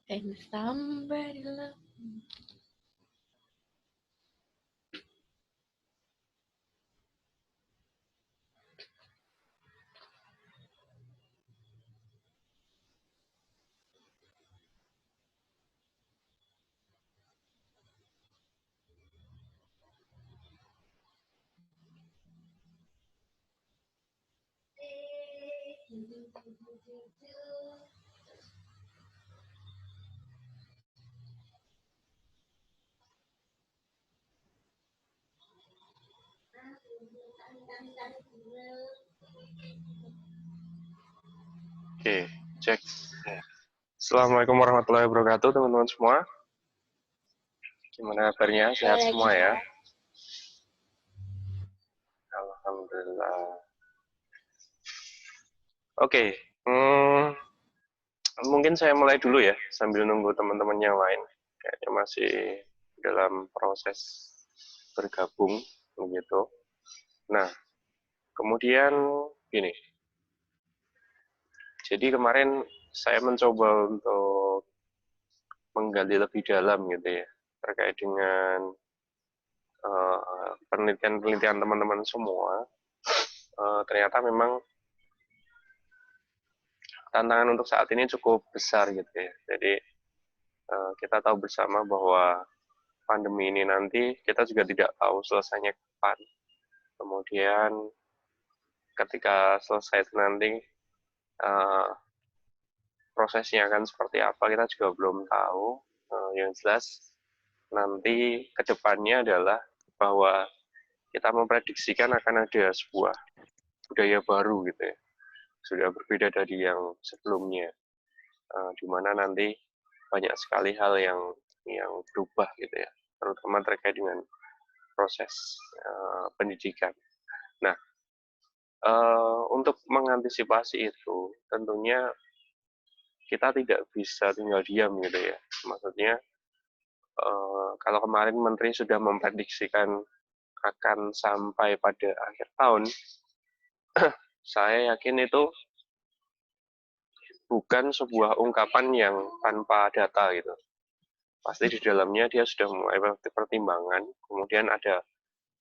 And somebody love. Oke, cek. Assalamualaikum warahmatullahi wabarakatuh, teman-teman semua. Gimana kabarnya? Sehat semua ya? Alhamdulillah. Oke, mungkin saya mulai dulu ya, sambil nunggu teman-teman yang lain. Kayaknya masih dalam proses bergabung, begitu. Nah, kemudian gini. Jadi kemarin saya mencoba untuk menggali lebih dalam gitu ya, terkait dengan penelitian-penelitian teman-teman semua. Ternyata memang tantangan untuk saat ini cukup besar gitu ya. Jadi kita tahu bersama bahwa pandemi ini nanti kita juga tidak tahu selesainya kapan. Kemudian ketika selesai nanti prosesnya akan seperti apa kita juga belum tahu. Yang jelas nanti kedepannya adalah bahwa kita memprediksikan akan ada sebuah budaya baru gitu ya, sudah berbeda dari yang sebelumnya, di mana nanti banyak sekali hal yang berubah gitu ya, terutama terkait dengan proses pendidikan. Nah, untuk mengantisipasi itu tentunya kita tidak bisa tinggal diam gitu ya. Maksudnya kalau kemarin Menteri sudah memprediksikan akan sampai pada akhir tahun, saya yakin itu bukan sebuah ungkapan yang tanpa data gitu. Pasti di dalamnya dia sudah mulai pertimbangan, kemudian ada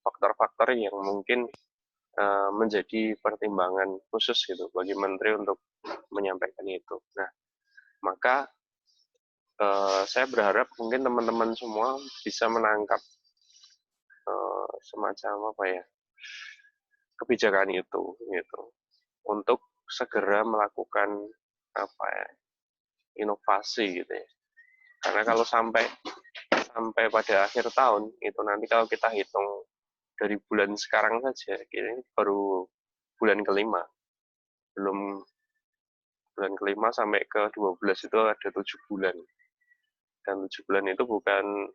faktor-faktor yang mungkin menjadi pertimbangan khusus gitu bagi menteri untuk menyampaikan itu. Nah, maka saya berharap mungkin teman-teman semua bisa menangkap semacam apa ya, kebijakan itu gitu untuk segera melakukan apa ya, inovasi gitu ya. Karena kalau sampai pada akhir tahun itu nanti kalau kita hitung dari bulan sekarang saja, ini baru bulan kelima, belum bulan kelima sampai ke 12 itu ada 7 bulan. Dan 7 bulan itu bukan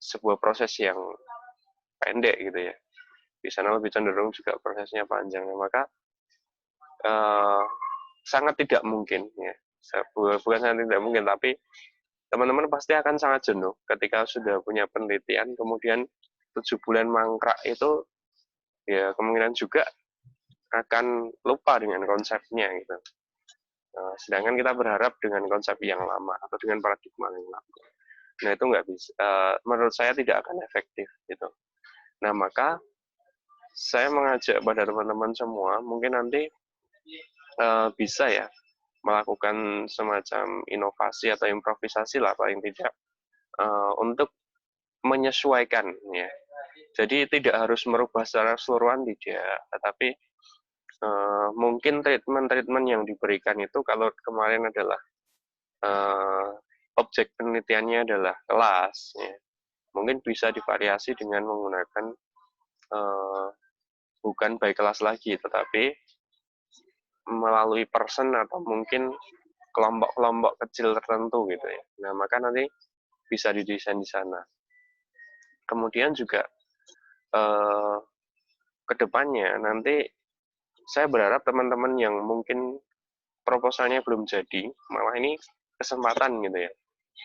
sebuah proses yang pendek gitu ya. Di sana lebih cenderung juga prosesnya panjang. Maka sangat tidak mungkin ya. Bukan sangat tidak mungkin, tapi teman-teman pasti akan sangat jenuh ketika sudah punya penelitian, kemudian 7 bulan mangkrak itu ya kemungkinan juga akan lupa dengan konsepnya gitu. Sedangkan kita berharap dengan konsep yang lama atau dengan paradigma yang lama. Nah itu nggak bisa, menurut saya tidak akan efektif gitu. Nah maka saya mengajak pada teman-teman semua, mungkin nanti bisa ya melakukan semacam inovasi atau improvisasi lah paling tidak untuk menyesuaikan ya. Jadi tidak harus merubah secara keseluruhan tidak, tetapi mungkin treatment-treatment yang diberikan itu kalau kemarin adalah objek penelitiannya adalah kelas, ya. Mungkin bisa divariasi dengan menggunakan bukan by kelas lagi, tetapi melalui person atau mungkin kelompok-kelompok kecil tertentu gitu ya. Nah maka nanti bisa didesain di sana. Kemudian juga kedepannya nanti saya berharap teman-teman yang mungkin proposalnya belum jadi, malah ini kesempatan gitu ya,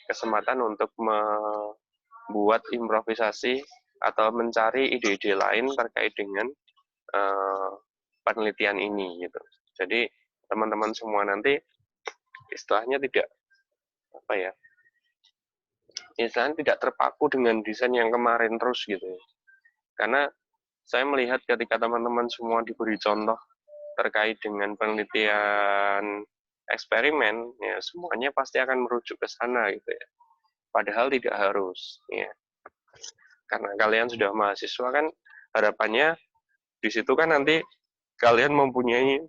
kesempatan untuk membuat improvisasi atau mencari ide-ide lain terkait dengan penelitian ini gitu. Jadi teman-teman semua nanti istilahnya tidak apa ya, istilahnya tidak terpaku dengan desain yang kemarin terus gitu ya. Karena saya melihat ketika teman-teman semua diberi contoh terkait dengan penelitian eksperimen, ya semuanya pasti akan merujuk ke sana gitu ya. Padahal tidak harus, ya. Karena kalian sudah mahasiswa kan, harapannya di situ kan nanti kalian mempunyai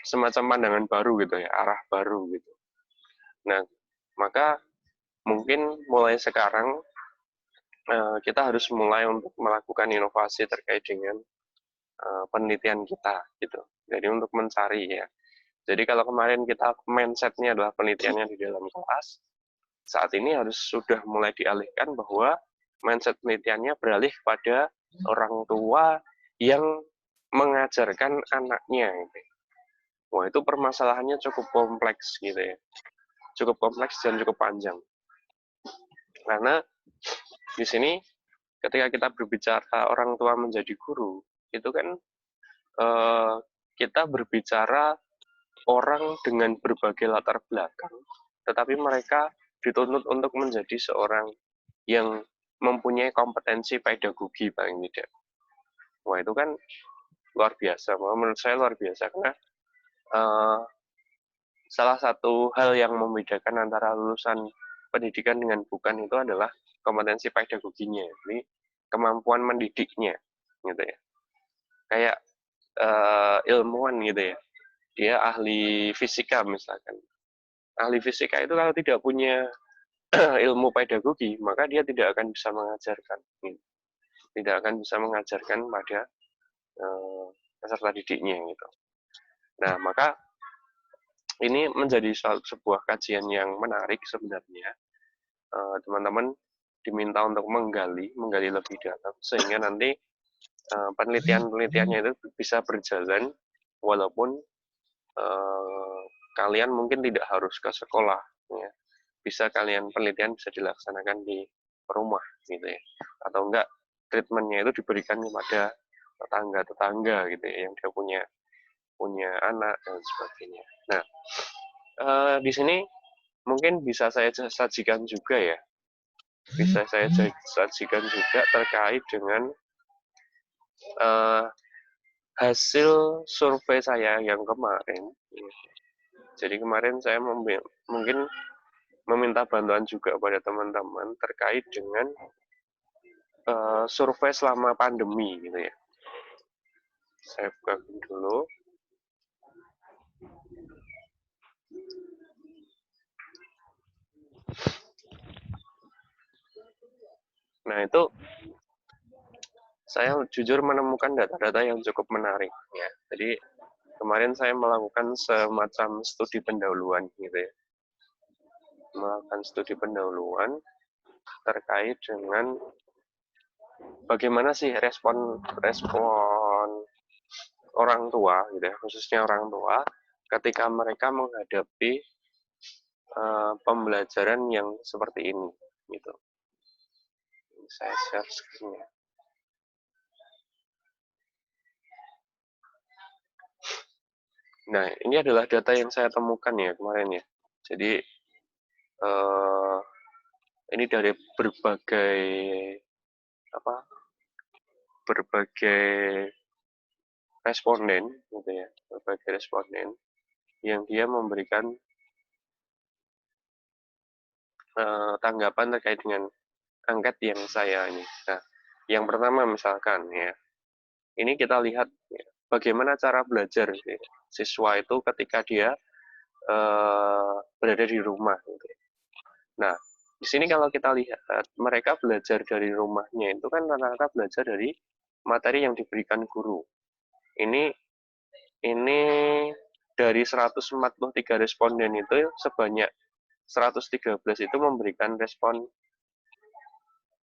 semacam pandangan baru gitu ya, arah baru gitu. Nah, maka mungkin mulai sekarang kita harus mulai untuk melakukan inovasi terkait dengan penelitian kita gitu. Jadi untuk mencari ya. Jadi kalau kemarin kita mindsetnya adalah penelitiannya di dalam kelas, saat ini harus sudah mulai dialihkan bahwa mindset penelitiannya beralih pada orang tua yang mengajarkan anaknya. Gitu. Wah itu permasalahannya cukup kompleks gitu ya, cukup kompleks dan cukup panjang. Karena di sini ketika kita berbicara orang tua menjadi guru, itu kan kita berbicara orang dengan berbagai latar belakang, tetapi mereka dituntut untuk menjadi seorang yang mempunyai kompetensi pedagogi paling tidak. Wah itu kan luar biasa, menurut saya luar biasa karena salah satu hal yang membedakan antara lulusan pendidikan dengan bukan itu adalah kompetensi pedagoginya, jadi kemampuan mendidiknya, gitu ya. Kayak ilmuwan gitu ya, dia ahli fisika misalkan. Ahli fisika itu kalau tidak punya ilmu pedagogi, maka dia tidak akan bisa mengajarkan, gitu. Tidak akan bisa mengajarkan pada peserta didiknya gitu. Nah, maka ini menjadi sebuah kajian yang menarik sebenarnya. Teman-teman diminta untuk menggali lebih dalam sehingga nanti penelitian-penelitiannya itu bisa berjalan walaupun kalian mungkin tidak harus ke sekolah ya. Bisa kalian penelitian bisa dilaksanakan di rumah gitu ya, atau enggak treatmentnya itu diberikan kepada tetangga-tetangga gitu ya yang dia punya anak dan sebagainya. Nah di sini mungkin bisa saya sajikan juga ya, bisa saya sajikan juga terkait dengan hasil survei saya yang kemarin. Jadi kemarin saya mungkin meminta bantuan juga pada teman-teman terkait dengan survei selama pandemi gitu ya. Saya buka dulu. Nah itu saya jujur menemukan data-data yang cukup menarik ya. Jadi kemarin saya melakukan semacam studi pendahuluan gitu ya. Melakukan studi pendahuluan terkait dengan bagaimana sih respon orang tua gitu ya, khususnya orang tua ketika mereka menghadapi pembelajaran yang seperti ini gitu. Saya share screen-nya. Nah, ini adalah data yang saya temukan ya kemarin ya. Jadi ini dari berbagai responden gitu ya, berbagai responden yang dia memberikan tanggapan terkait dengan angket yang saya ini. Nah, yang pertama misalkan ya, ini kita lihat ya, bagaimana cara belajar ya, siswa itu ketika dia berada di rumah. Gitu. Nah, di sini kalau kita lihat mereka belajar dari rumahnya itu kan rata-rata belajar dari materi yang diberikan guru. Ini dari 143 responden itu sebanyak 113 itu memberikan respon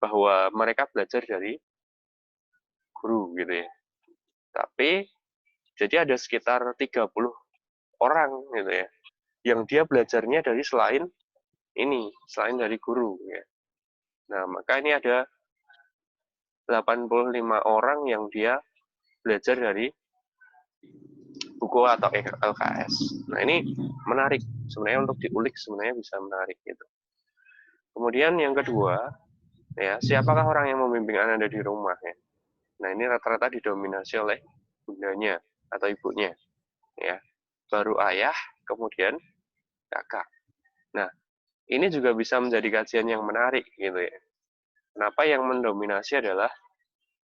bahwa mereka belajar dari guru gitu ya. Tapi jadi ada sekitar 30 orang gitu ya yang dia belajarnya dari selain dari guru ya. Nah, maka ini ada 85 orang yang dia belajar dari buku atau LKS. Nah, ini menarik sebenarnya untuk diulik, sebenarnya bisa menarik gitu. Kemudian yang kedua, ya, siapakah orang yang membimbing Anda di rumah ya? Nah, ini rata-rata didominasi oleh bundanya atau ibunya, ya. Baru ayah, kemudian kakak. Nah, ini juga bisa menjadi kajian yang menarik gitu ya. Kenapa yang mendominasi adalah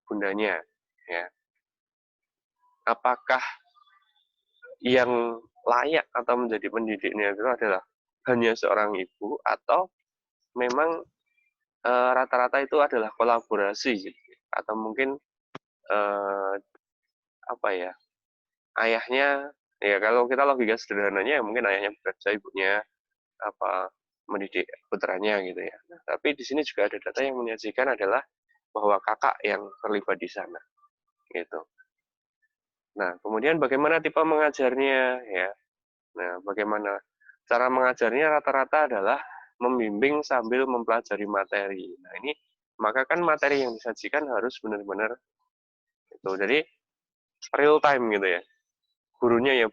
bundanya, ya. Apakah yang layak atau menjadi pendidiknya itu adalah hanya seorang ibu atau memang rata-rata itu adalah kolaborasi gitu, atau mungkin apa ya, ayahnya ya, kalau kita logika sederhananya ya mungkin ayahnya bekerja, ibunya apa mendidik putranya gitu ya. Nah, tapi di sini juga ada data yang menyajikan adalah bahwa kakak yang terlibat di sana gitu. Nah, kemudian bagaimana tipe mengajarnya ya? Nah, bagaimana cara mengajarnya rata-rata adalah membimbing sambil mempelajari materi. Nah, ini maka kan materi yang disajikan harus benar-benar itu. Jadi real time gitu ya. Gurunya ya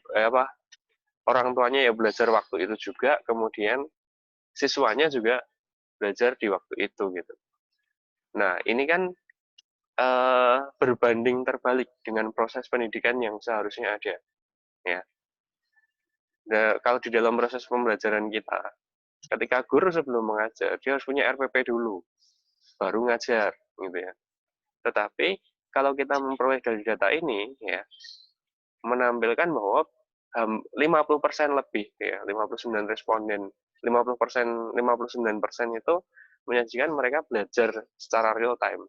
orang tuanya ya belajar waktu itu juga, kemudian siswanya juga belajar di waktu itu gitu. Nah, ini kan berbanding terbalik dengan proses pendidikan yang seharusnya ada ya. Nah, kalau di dalam proses pembelajaran kita, ketika guru sebelum mengajar, dia harus punya RPP dulu, baru ngajar, gitu ya. Tetapi kalau kita memperoleh dari data ini, ya, menampilkan bahwa 50% lebih, ya, 59 responden, 59% itu menyajikan mereka belajar secara real time.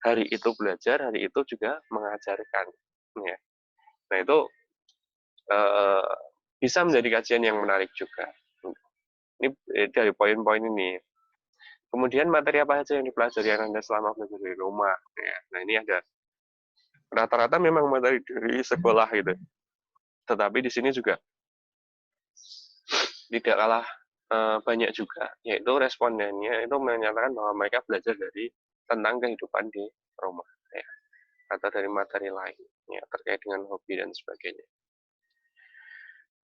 Hari itu belajar, hari itu juga mengajarkan. Ya. Nah, itu bisa menjadi kajian yang menarik juga. Ini dari poin-poin ini. Kemudian materi apa saja yang dipelajari Anda selama belajar di rumah? Ya, nah, ini ada rata-rata memang materi dari sekolah gitu. Tetapi di sini juga tidak kalah banyak juga, yaitu respondennya itu menyatakan bahwa mereka belajar dari tentang kehidupan di rumah, ya, atau dari materi lain, ya, terkait dengan hobi dan sebagainya.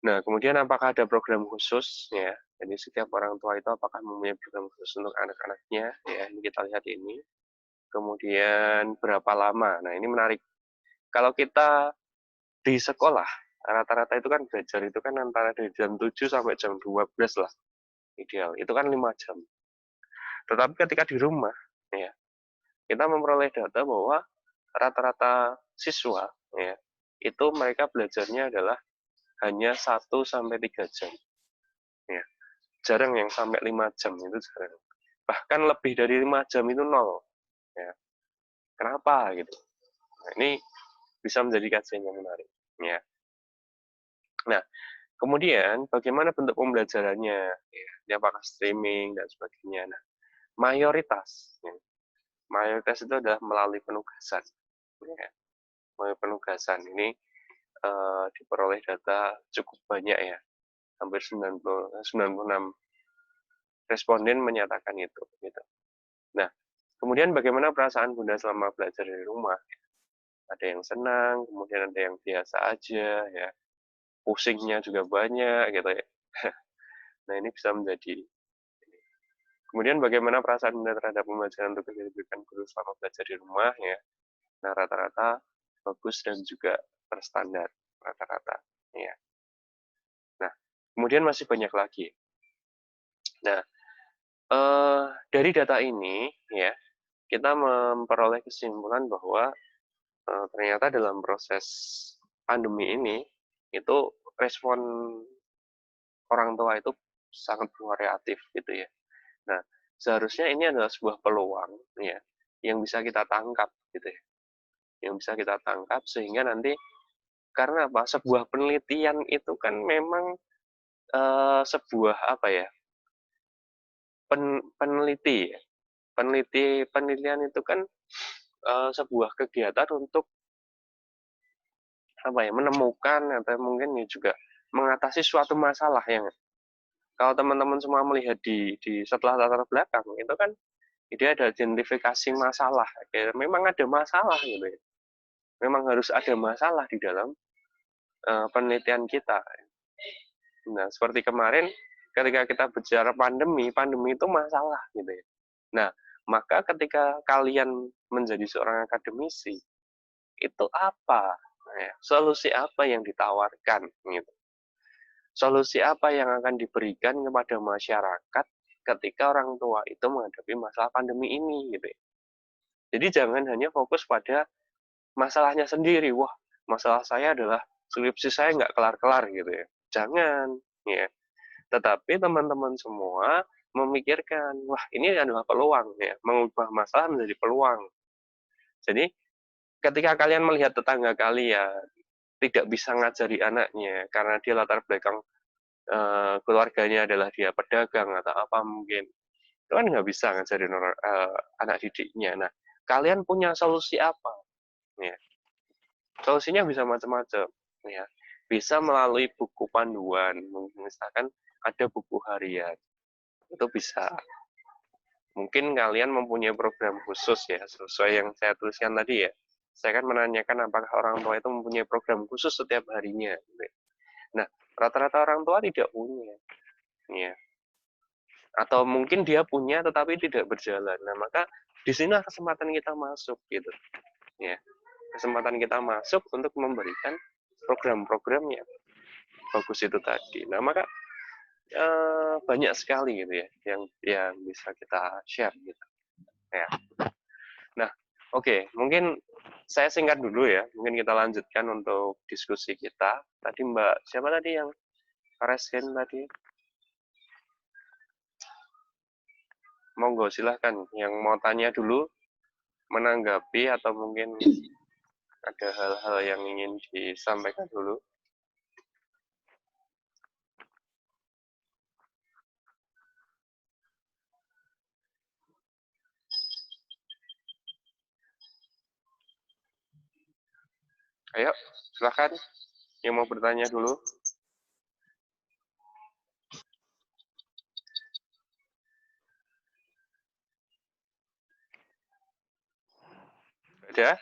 Nah, kemudian apakah ada program khusus? Ya, jadi setiap orang tua itu apakah mempunyai program khusus untuk anak-anaknya? Ya, ini kita lihat ini. Kemudian berapa lama? Nah, ini menarik. Kalau kita di sekolah, rata-rata itu kan belajar itu kan antara dari jam 7 sampai jam 12 lah, ideal. Itu kan 5 jam. Tetapi ketika di rumah, ya, kita memperoleh data bahwa rata-rata siswa, ya, itu mereka belajarnya adalah hanya 1-3 jam. Ya. Jarang yang sampai 5 jam, itu jarang. Bahkan lebih dari 5 jam itu nol. Ya. Kenapa gitu? Nah, ini bisa menjadi kajian yang menarik. Ya. Nah, kemudian bagaimana bentuk pembelajarannya? Ya, apakah streaming dan sebagainya. Nah, mayoritas itu adalah melalui penugasan. Ya. Melalui penugasan ini diperoleh data cukup banyak ya. Hampir 96 responden menyatakan itu gitu. Nah, kemudian bagaimana perasaan Bunda selama belajar dari rumah? Ada yang senang, kemudian ada yang biasa aja ya. Pusingnya juga banyak gitu ya. Nah, ini bisa menjadi. Kemudian bagaimana perasaan Bunda terhadap pembelajaran tugas yang diberikan guru selama belajar di rumah ya. Nah, rata-rata bagus dan juga terstandar rata-rata ya. Nah, kemudian masih banyak lagi. Nah, dari data ini ya, kita memperoleh kesimpulan bahwa ternyata dalam proses pandemi ini itu respon orang tua itu sangat variatif gitu ya. Nah, seharusnya ini adalah sebuah peluang ya yang bisa kita tangkap gitu ya. Yang bisa kita tangkap sehingga nanti karena apa? Sebuah penelitian itu kan memang sebuah apa ya? Peneliti ya. Penelitian itu kan sebuah kegiatan untuk apa ya, menemukan atau mungkin ya juga mengatasi suatu masalah yang kalau teman-teman semua melihat di setelah latar belakang itu kan dia ada identifikasi masalah. Ya, memang ada masalah gitu ya. Memang harus ada masalah di dalam penelitian kita. Nah, seperti kemarin ketika kita bicara pandemi itu masalah gitu ya. Nah, maka ketika kalian menjadi seorang akademisi, itu apa? Ya, solusi apa yang ditawarkan gitu. Solusi apa yang akan diberikan kepada masyarakat ketika orang tua itu menghadapi masalah pandemi ini gitu ya. Jadi jangan hanya fokus pada masalahnya sendiri. Wah, masalah saya adalah skripsi saya nggak kelar-kelar gitu ya. Jangan, ya. Tetapi teman-teman semua memikirkan, wah ini adalah peluang ya, mengubah masalah menjadi peluang. Jadi ketika kalian melihat tetangga kalian tidak bisa ngajari anaknya karena dia latar belakang keluarganya adalah dia pedagang atau apa mungkin, itu kan nggak bisa ngajarin anak didiknya. Nah, kalian punya solusi apa? Ya. Solusinya bisa macam-macam. Ya. Bisa melalui buku panduan, misalkan ada buku harian, itu bisa. Mungkin kalian mempunyai program khusus ya, sesuai yang saya tuliskan tadi ya. Saya kan menanyakan apakah orang tua itu mempunyai program khusus setiap harinya. Nah, rata-rata orang tua tidak punya. Ya. Atau mungkin dia punya tetapi tidak berjalan. Nah, maka di sini kesempatan kita masuk gitu. Ya. Kesempatan kita masuk untuk memberikan program-program yang bagus itu tadi. Nah, maka banyak sekali gitu ya yang bisa kita share gitu. Ya. Nah, oke, mungkin saya singkat dulu ya. Mungkin kita lanjutkan untuk diskusi kita. Tadi Mbak, siapa tadi yang resken tadi? Monggo silahkan. Yang mau tanya dulu, menanggapi atau mungkin ada hal-hal yang ingin disampaikan dulu. Ayo, silahkan. Yang mau bertanya dulu. Ada?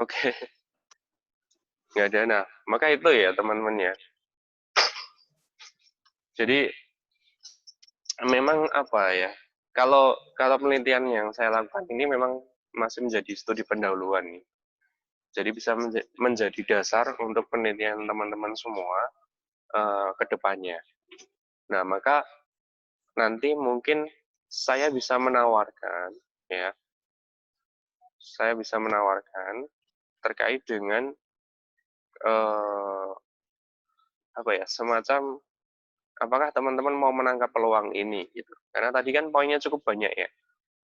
Oke. Nggak ada. Nah, maka itu ya teman-teman ya. Jadi memang apa ya? Kalau penelitian yang saya lakukan ini memang masih menjadi studi pendahuluan nih. Jadi bisa menjadi dasar untuk penelitian teman-teman semua ke depannya. Nah, maka nanti mungkin saya bisa menawarkan ya. Saya bisa menawarkan terkait dengan apa ya? Semacam apakah teman-teman mau menangkap peluang ini gitu. Karena tadi kan poinnya cukup banyak ya.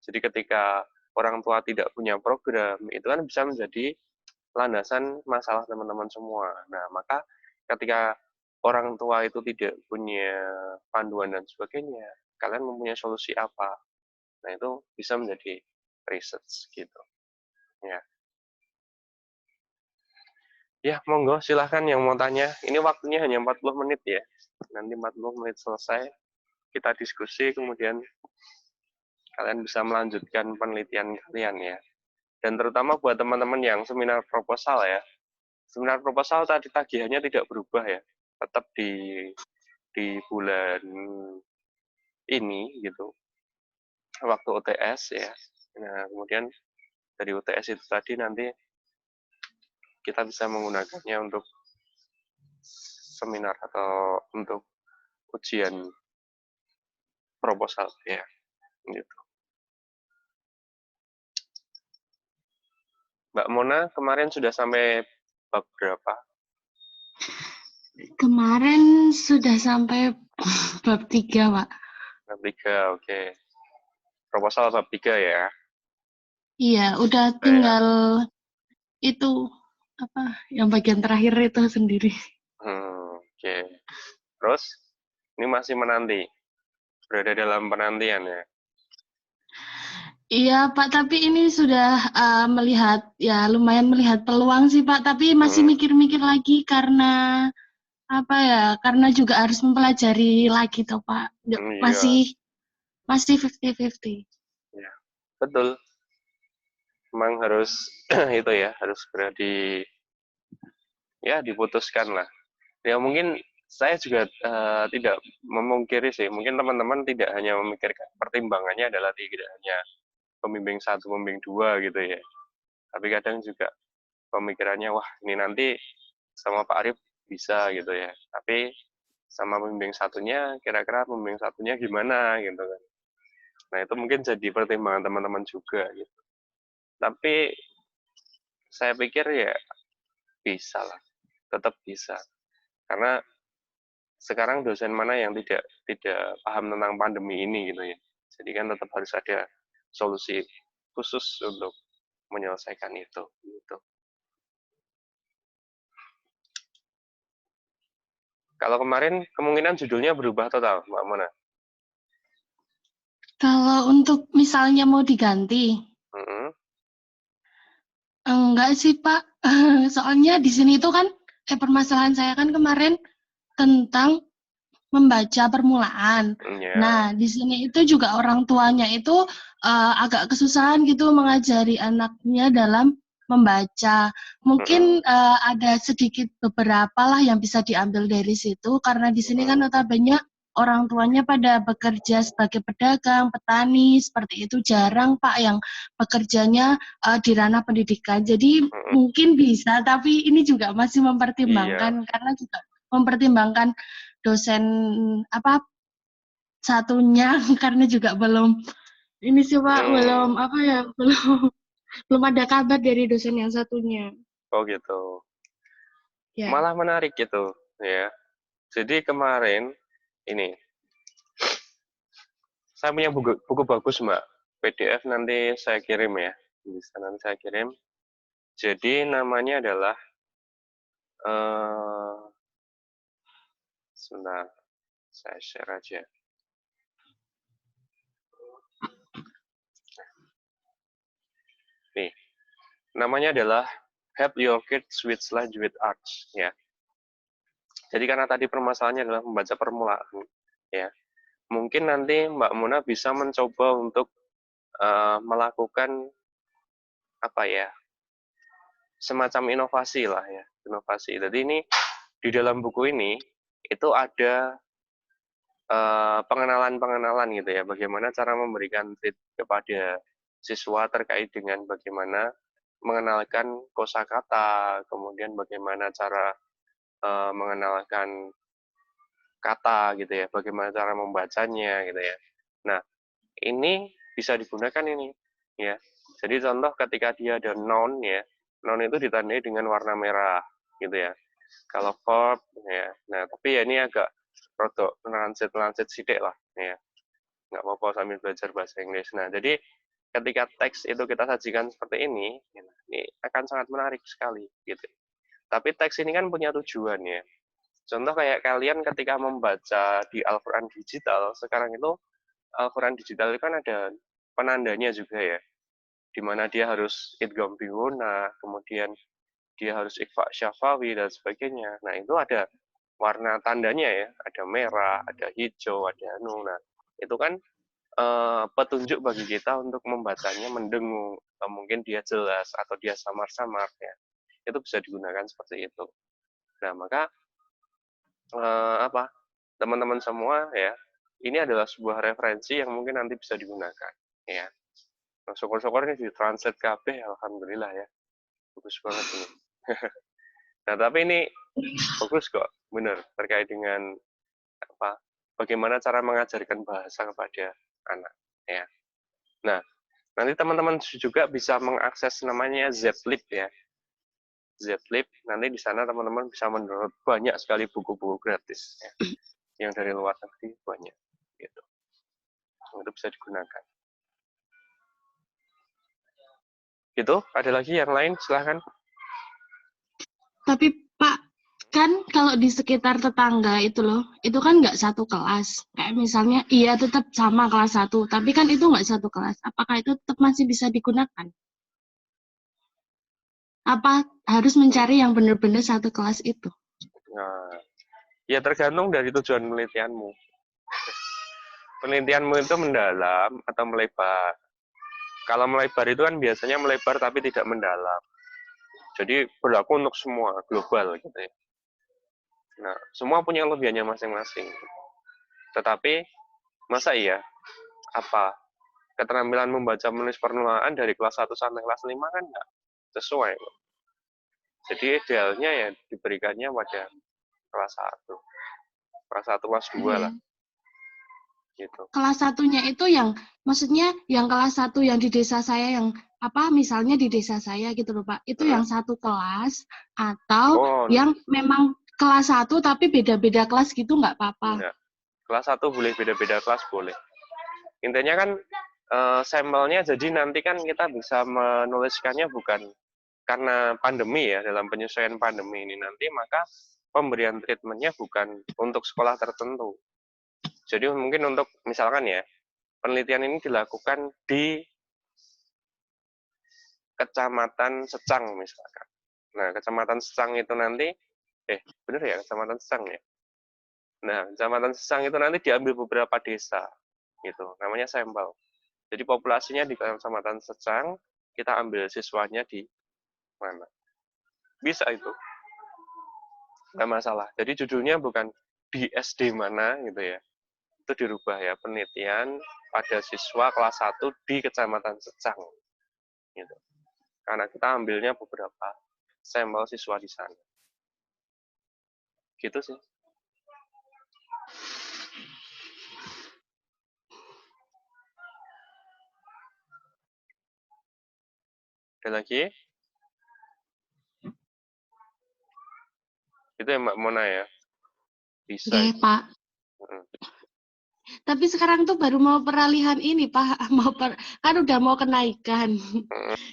Jadi ketika orang tua tidak punya program, itu kan bisa menjadi landasan masalah teman-teman semua. Nah, maka ketika orang tua itu tidak punya panduan dan sebagainya, kalian mempunyai solusi apa? Nah, itu bisa menjadi research gitu. Ya. Ya, monggo silahkan yang mau tanya. Ini waktunya hanya 40 menit ya. Nanti 40 menit selesai, kita diskusi, kemudian kalian bisa melanjutkan penelitian kalian ya. Dan terutama buat teman-teman yang seminar proposal ya. Seminar proposal tadi tagihannya tidak berubah ya. Tetap di bulan ini gitu. Waktu UTS ya. Nah, kemudian dari UTS itu tadi nanti kita bisa menggunakannya untuk seminar atau untuk ujian proposal ya. Gitu. Mbak Mona kemarin sudah sampai bab berapa? Kemarin sudah sampai bab 3, Pak. Bab 3, oke. Proposal bab 3 ya. Iya, udah tinggal itu apa yang bagian terakhir itu sendiri. Oke. Terus ini masih menanti. Berada dalam penantian ya. Iya, Pak, tapi ini sudah melihat, ya lumayan melihat peluang sih, Pak, tapi masih mikir-mikir lagi karena apa ya, karena juga harus mempelajari lagi toh, Pak. Iya. Masih Masih 50-50. Ya, betul. Memang harus itu ya, harus segera diputuskan lah. Ya mungkin saya juga tidak memungkiri sih, mungkin teman-teman tidak hanya memikirkan pertimbangannya adalah tidak hanya pembimbing satu, pembimbing dua gitu ya. Tapi kadang juga pemikirannya, wah ini nanti sama Pak Arif bisa gitu ya. Tapi sama pembimbing satunya, kira-kira pembimbing satunya gimana gitu kan. Nah itu mungkin jadi pertimbangan teman-teman juga gitu. Tapi saya pikir ya bisa lah, tetap bisa. Karena sekarang dosen mana yang tidak tidak paham tentang pandemi ini gitu ya. Jadi kan tetap harus ada solusi khusus untuk menyelesaikan itu gitu. Kalau kemarin kemungkinan judulnya berubah total, Mbak Mona. Kalau untuk misalnya mau diganti, enggak sih Pak. Soalnya di sini itu kan permasalahan saya kan kemarin tentang membaca permulaan. Ya. Nah, di sini itu juga orang tuanya itu agak kesusahan gitu mengajari anaknya dalam membaca. Mungkin ada sedikit beberapa lah yang bisa diambil dari situ karena di sini kan notabene orang tuanya pada bekerja sebagai pedagang, petani, seperti itu jarang Pak yang bekerjanya di ranah pendidikan. Jadi mungkin bisa, tapi ini juga masih mempertimbangkan karena juga mempertimbangkan dosen apa satunya karena juga belum ini sih Pak belum apa ya belum ada kabar dari dosen yang satunya. Oh gitu. Ya. Malah menarik gitu ya. Jadi kemarin ini saya punya buku bagus Mbak. PDF nanti saya kirim ya. Bisa nanti saya kirim. Jadi namanya adalah sebentar saya share aja. Nih, namanya adalah Help Your Kids with Language with Arts ya. Jadi karena tadi permasalahannya adalah membaca permulaan ya. Mungkin nanti Mbak Mona bisa mencoba untuk melakukan apa ya? Semacam inovasi lah ya, inovasi. Jadi ini di dalam buku ini itu ada pengenalan-pengenalan gitu ya, bagaimana cara memberikan treat kepada siswa terkait dengan bagaimana mengenalkan kosakata, kemudian bagaimana cara mengenalkan kata gitu ya, bagaimana cara membacanya gitu ya. Nah, ini bisa digunakan ini ya. Jadi contoh ketika dia ada noun ya, noun itu ditandai dengan warna merah gitu ya. Kalau verb ya. Nah, tapi ya ini agak rodok transit sidik lah ya. Nggak apa-apa sambil belajar bahasa Inggris. Nah, jadi ketika teks itu kita sajikan seperti ini akan sangat menarik sekali gitu. Tapi teks ini kan punya tujuan ya. Contoh kayak kalian ketika membaca di Al-Quran digital, sekarang itu Al-Quran digital itu kan ada penandanya juga ya, di mana dia harus idgham biguna, kemudian dia harus ikhfa syafawi dan sebagainya. Nah itu ada warna tandanya ya, ada merah, ada hijau, ada anu. Nah itu kan petunjuk bagi kita untuk membacanya mendengung, mungkin dia jelas atau dia samar-samar ya. Itu bisa digunakan seperti itu. Nah maka teman-teman semua ya, ini adalah sebuah referensi yang mungkin nanti bisa digunakan ya. Nah, syukur-syukur ini ditranslate KB, alhamdulillah ya, bagus banget ini. Nah tapi ini bagus kok, benar terkait dengan bagaimana cara mengajarkan bahasa kepada anak ya. Nah nanti teman-teman juga bisa mengakses namanya Zlib ya. Zlib nanti di sana teman-teman bisa mendownload banyak sekali buku-buku gratis ya. Yang dari luar negeri banyak gitu. Itu bisa digunakan. Gitu, ada lagi yang lain silahkan. Tapi Pak, kan kalau di sekitar tetangga itu loh, itu kan nggak satu kelas. Kayak misalnya, iya tetap sama kelas 1, tapi kan itu nggak satu kelas. Apakah itu tetap masih bisa digunakan? Apa harus mencari yang benar-benar satu kelas itu? Nah, ya tergantung dari tujuan penelitianmu. penelitianmu itu mendalam atau melebar. Kalau melebar itu kan biasanya melebar tapi tidak mendalam. Jadi berlaku untuk semua, global gitu ya. Nah, semua punya kelebihannya masing-masing. Tetapi, masa iya, apa, keterampilan membaca menulis permulaan dari kelas 1 sampai kelas 5 kan nggak sesuai. Jadi idealnya ya diberikannya pada kelas 1. Kelas 1, kelas 2 lah. Gitu. Kelas satunya itu yang, maksudnya yang kelas 1 yang di desa saya yang, misalnya di desa saya gitu loh Pak, itu yang satu kelas, atau yang memang kelas 1 tapi beda-beda kelas gitu nggak apa-apa? Enggak. Kelas 1 boleh beda-beda kelas, boleh. Intinya kan sampelnya, jadi nanti kan kita bisa menuliskannya bukan karena pandemi ya, dalam penyesuaian pandemi ini nanti, maka pemberian treatmentnya bukan untuk sekolah tertentu. Jadi mungkin untuk, misalkan ya, penelitian ini dilakukan di Kecamatan Secang misalkan. Nah, Kecamatan Secang itu nanti, bener ya, Kecamatan Secang ya? Nah, Kecamatan Secang itu nanti diambil beberapa desa, gitu, namanya sampel. Jadi populasinya di Kecamatan Secang, kita ambil siswanya di mana. Bisa itu, nggak masalah. Jadi judulnya bukan di SD mana gitu ya, itu dirubah ya, penelitian pada siswa kelas 1 di Kecamatan Secang. Gitu. Karena kita ambilnya beberapa sampel siswa di sana. Gitu sih. Ada lagi? Itu yang Mbak Mona ya? Bisa. Oke, Pak. Tapi sekarang tuh baru mau peralihan ini, Pak. Kan udah mau kenaikan.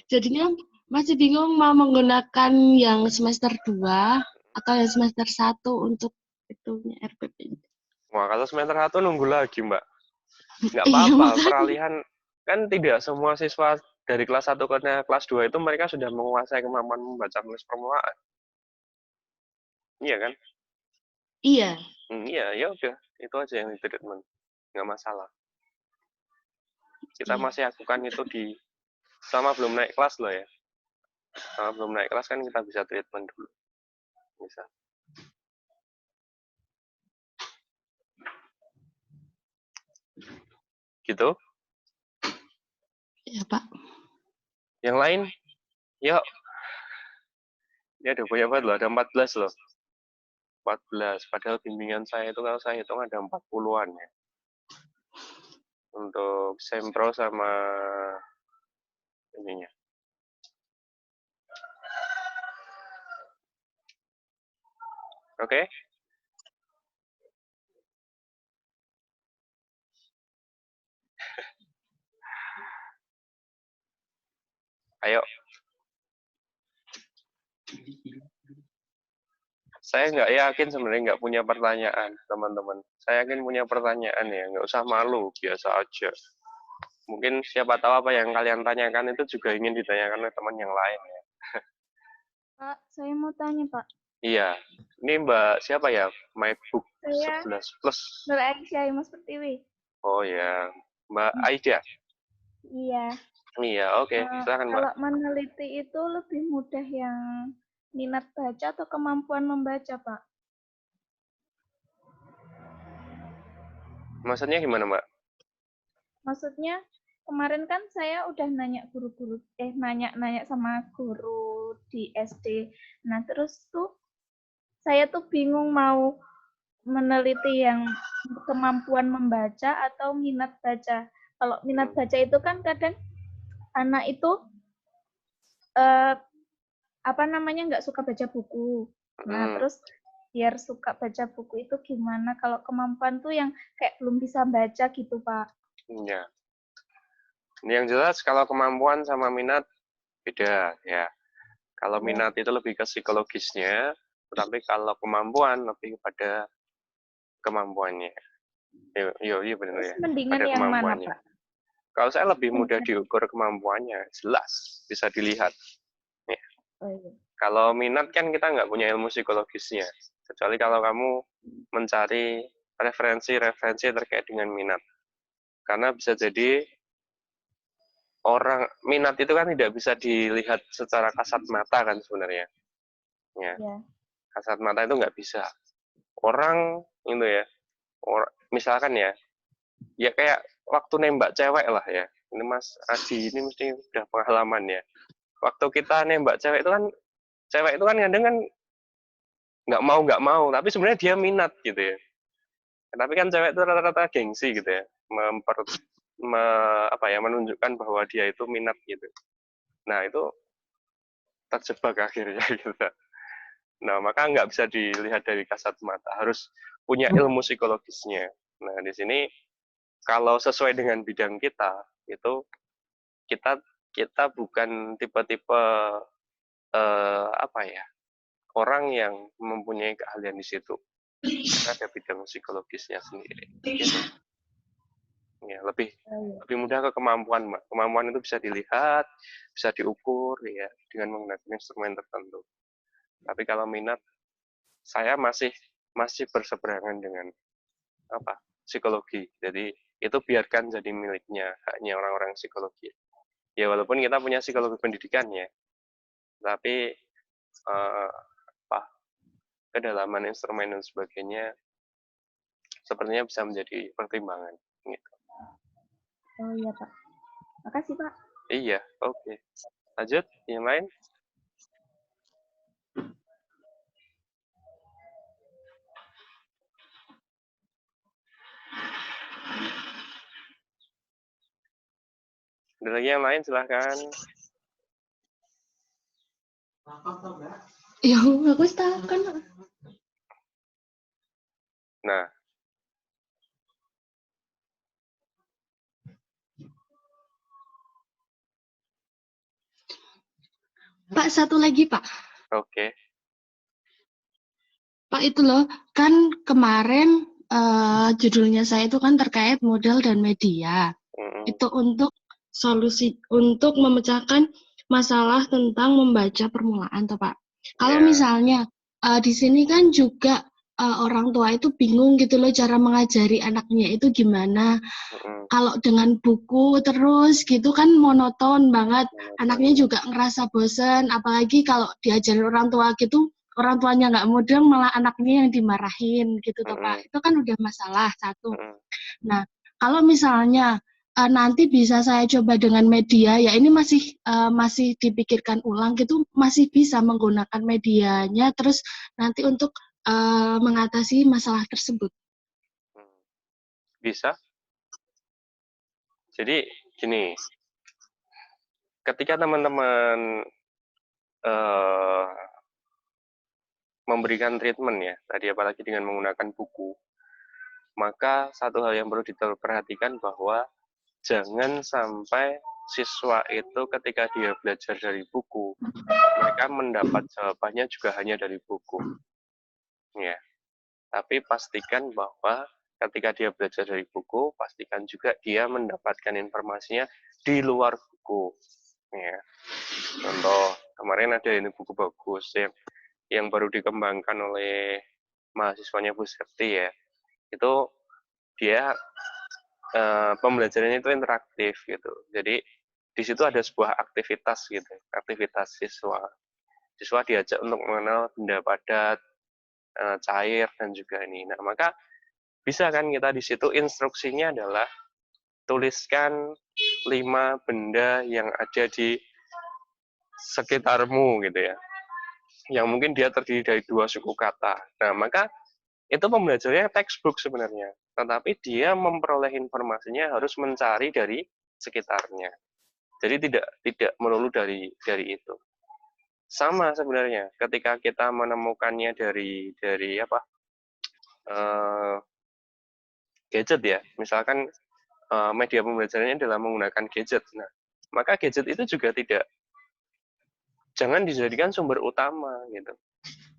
Jadinya masih bingung mau menggunakan yang semester 2 atau yang semester 1 untuk itunya RPP. Wah, kalau semester 1 nunggu lagi, Mbak. Nggak apa-apa, peralihan. Kan tidak semua siswa dari kelas 1 ke kelas 2 itu mereka sudah menguasai kemampuan membaca menulis permulaan. Iya kan? Iya. Iya, ya udah. Itu aja yang treatment. Nggak masalah. Kita masih lakukan itu sama belum naik kelas loh ya. Sama belum naik kelas kan kita bisa treatment dulu. Bisa. Gitu. Iya, Pak. Yang lain, yuk. Ini ada banyak banget loh, ada 14 loh. 14, padahal bimbingan saya itu kalau saya hitung ada 40-an ya. Untuk sempro sama ininya. Oke? Ayo. Saya nggak yakin sebenarnya nggak punya pertanyaan, teman-teman. Saya yakin punya pertanyaan ya, nggak usah malu, biasa aja. Mungkin siapa tahu apa yang kalian tanyakan itu juga ingin ditanyakan oleh teman yang lain ya. Pak, saya mau tanya, Pak. Iya, ini Mbak siapa ya? MyBook Saya 11 Plus. Nur Aisyah Mas Pertiwi. Oh ya, Mbak Aida. Iya. Iya, oke. Silakan Mbak. Kalau meneliti itu lebih mudah yang minat baca atau kemampuan membaca, Pak? Maksudnya gimana, Mbak? Maksudnya kemarin kan saya udah nanya nanya sama guru di SD. Nah, terus tuh saya tuh bingung mau meneliti yang kemampuan membaca atau minat baca. Kalau minat baca itu kan kadang anak itu nggak suka baca buku. Nah, terus biar suka baca buku itu gimana? Kalau kemampuan tuh yang kayak belum bisa baca gitu, Pak. Iya. Yang jelas kalau kemampuan sama minat beda ya. Kalau minat itu lebih ke psikologisnya, tetapi kalau kemampuan lebih kepada kemampuannya. Iya benar ya. Mendingan Pada yang mana, kemampuannya. Pak? Kalau saya lebih mudah diukur kemampuannya, jelas bisa dilihat. Ya. Kalau minat kan kita nggak punya ilmu psikologisnya, kecuali kalau kamu mencari referensi-referensi terkait dengan minat. Karena bisa jadi orang minat itu kan tidak bisa dilihat secara kasat mata kan sebenarnya. Ya, kasat mata itu nggak bisa. Orang itu ya, misalkan ya kayak waktu nembak cewek lah ya. Ini Mas Adi ini mesti udah pengalaman ya. Waktu kita nembak cewek itu kan kadang kan nggak mau, tapi sebenarnya dia minat gitu ya. Tapi kan cewek itu rata-rata gengsi gitu ya, menunjukkan bahwa dia itu minat gitu. Nah itu terjebak akhirnya gitu. Nah maka nggak bisa dilihat dari kasat mata, harus punya ilmu psikologisnya. Nah di sini kalau sesuai dengan bidang kita itu kita bukan tipe-tipe orang yang mempunyai keahlian di situ. Ada bidang psikologisnya sendiri. Gitu. Ya, lebih mudah ke kemampuan, Mbak. Kemampuan itu bisa dilihat, bisa diukur ya dengan menggunakan instrumen tertentu. Tapi kalau minat, saya masih berseberangan dengan psikologi. Jadi itu biarkan jadi haknya orang-orang psikologi. Ya walaupun kita punya psikologi pendidikan ya, tapi kedalaman instrumen dan sebagainya sepertinya bisa menjadi pertimbangan. Gitu. Oh iya Pak, makasih Pak. Iya, oke. Lanjut, yang lain? Ada lagi yang lain, silahkan. Ya, aku tahu kan. Nah. Pak, satu lagi, Pak. Oke. Pak, itu loh, kan kemarin judulnya saya itu kan terkait modal dan media. Itu untuk untuk memecahkan masalah tentang membaca permulaan, toh Pak. Kalau misalnya di sini kan juga orang tua itu bingung gitu loh cara mengajari anaknya itu gimana. Kalau dengan buku terus gitu kan monoton banget. Anaknya juga ngerasa bosen, apalagi kalau diajarin orang tua gitu, orang tuanya nggak mudeng malah anaknya yang dimarahin gitu toh Pak. Itu kan udah masalah satu. Nah, kalau misalnya nanti bisa saya coba dengan media, ya ini masih dipikirkan ulang gitu, masih bisa menggunakan medianya, terus nanti untuk mengatasi masalah tersebut. Bisa. Jadi gini, ketika teman-teman memberikan treatment ya, tadi apalagi dengan menggunakan buku, maka satu hal yang perlu diperhatikan bahwa jangan sampai siswa itu ketika dia belajar dari buku, mereka mendapat jawabannya juga hanya dari buku. Ya. Tapi pastikan bahwa ketika dia belajar dari buku, pastikan juga dia mendapatkan informasinya di luar buku. Ya. Contoh, kemarin ada ini buku bagus yang baru dikembangkan oleh mahasiswanya Bu Septi ya. Itu dia pembelajarannya itu interaktif gitu. Jadi di situ ada sebuah aktivitas gitu, aktivitas siswa. Siswa diajak untuk mengenal benda padat, cair dan juga ini. Nah, maka bisa kan kita di situ instruksinya adalah tuliskan 5 benda yang ada di sekitarmu gitu ya. Yang mungkin dia terdiri dari 2 suku kata. Nah, maka itu pembelajarannya textbook sebenarnya. Tetapi dia memperoleh informasinya harus mencari dari sekitarnya. Jadi tidak melulu dari itu. Sama sebenarnya ketika kita menemukannya dari gadget ya. Misalkan media pembelajarannya adalah menggunakan gadget. Nah, maka gadget itu juga jangan dijadikan sumber utama gitu.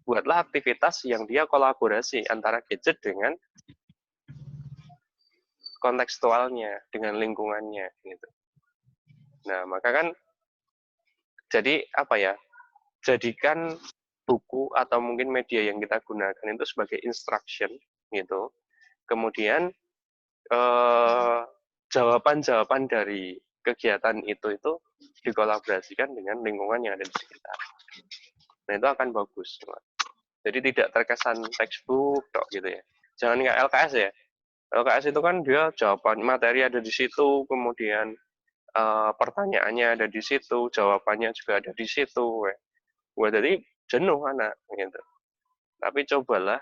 Buatlah aktivitas yang dia kolaborasi antara gadget dengan kontekstualnya, dengan lingkungannya gitu. Nah, maka kan jadi jadikan buku atau mungkin media yang kita gunakan itu sebagai instruction gitu. Kemudian jawaban-jawaban dari kegiatan itu dikolaborasikan dengan lingkungan yang ada di sekitar. Nah, itu akan bagus. Jadi tidak terkesan textbook gitu ya. Jangan kayak LKS ya. LKS itu kan dia jawaban materi ada di situ, kemudian pertanyaannya ada di situ, jawabannya juga ada di situ. Wah, jadi jenuh anak gitu. Tapi cobalah